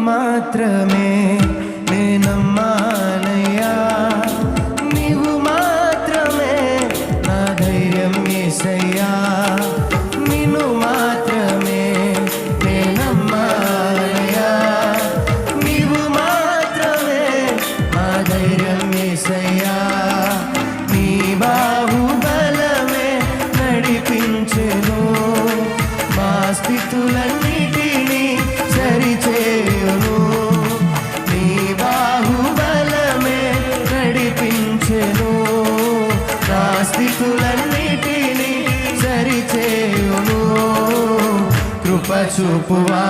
మాత్రమే నేనమ్మానయ్యా, నీవు మాత్రమే నా ధైర్యం యేసయ్యా, నిన్ను మాత్రమే నేనమ్మానయ్యా, నీవు మాత్రమే నా ధైర్యం యేసయ్యా, నీ బాహుబలమే నడిపించెను, మా స్థితులన్నిటినీ సరిచేయును, నీ బాహుబలమే నడిపించెను, నా స్థితులన్నిటినీ సరిచేయును, కృప చూపువా